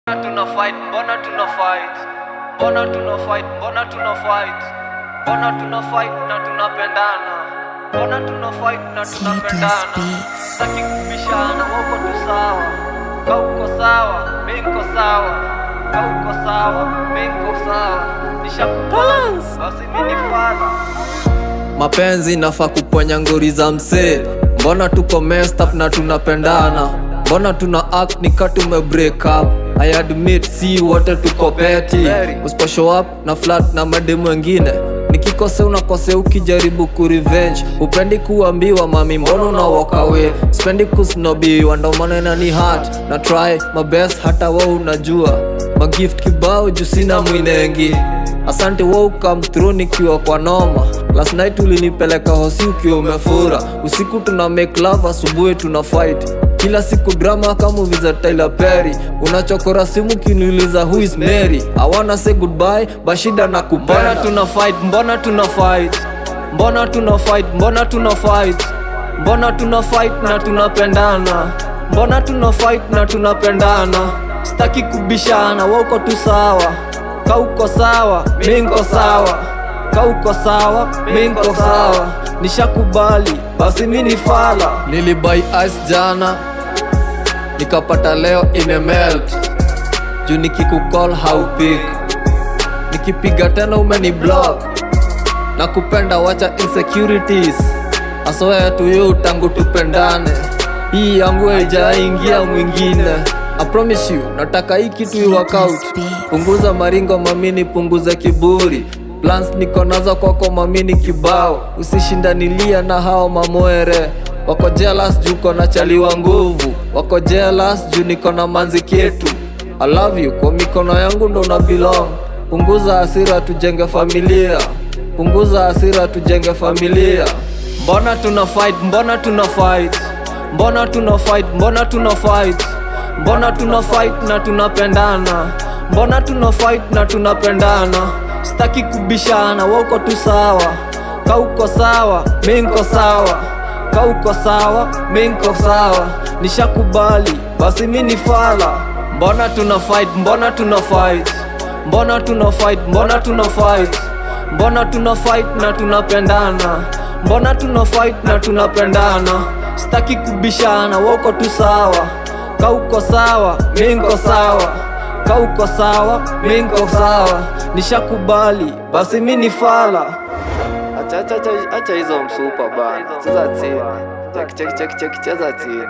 Tuna fight, mbona tuna fight, mbona tuna fight, mbona tuna fight, mbona tuna fight na tunapendana, mbona tuna fight na tunapendana. Sitaki kubishana, wako tu sawa, kauko sawa, mimi niko sawa, kauko sawa, mimi niko sawa, nishakubalance, basi mimi ni fala. Mapenzi nafaa kuponya ngori za msee. Mbona tuko messed up na tunapendana? Mbona tuna act nika tume break up? I admit si wote tuko petty. Usipo show up na flat na mademu wengine. Nikikose unakose ukijaribu kurevenge. Upendi kuambiwa mami mbona una walk away. Spendi kusnobiwa ndo maana inani hurt. Na try my best hata wewe unajua. Magift kibao juu sina mwinengi. Asante wewe come through nikiwa kwa noma. Last night ulinipeleka hosi ukiwa umefura. Usiku tuna make love, asubuhi tuna fight. Kila siku drama kama movie za Tyler Perry. Unachokora simu kiniuliza who is Mary. I wanna say goodbye, bashida na kupenda. Mbona tuna fight, mbona tuna fight, mbona tuna fight, mbona tuna fight, mbona tuna fight na tunapendana, mbona tuna fight na tunapendana. Sitaki kubishana, wako tu sawa, kauko sawa, mimi niko sawa, kauko sawa, mimi niko sawa, nishakubali, basi mimi ni fala. Nilibuy ice jana, nikapata leo imemelt. Juu nikikucall haupik, nikipiga tena umeni block. Nakupenda wacha insecurities, I swear to you tangu tupendane. Hii yangu haijaingia mwingine. I promise you, nataka hii kitu i-work out. Punguza maringo mamini, punguza kiburi. Plans niko nazo kwako mamini kibao. Usishindanilia na hao mamoere. Wako jealous juu kona chaliwa nguvu. Wako jealous juu niko na manzi ketu. I love you, kwa mikono yangu ndo na belong. Punguza hasira tujenge familia. Punguza hasira tujenge familia. Mbona tuna fight, mbona tuna fight, mbona tuna fight, mbona tuna fight, mbona tuna fight na tunapendana, mbona tuna fight na tunapendana. Sitaki kubishana, wako tu sawa, kauko sawa, mimi niko sawa, kauko sawa, mimi niko sawa, nishakubali, basi mimi ni fala. Mbona tuna fight, mbona tuna fight, mbona tuna fight, mbona tuna fight, mbona tuna fight na tunapendana, mbona tuna fight na tunapendana. Sitaki kubishana, wako tu sawa, kauko sawa, mimi niko sawa, kauko sawa, mimi niko sawa, nishakubali, basi mimi ni fala. Acha hizo msupa bana. Cheza chini. Check cheza chini.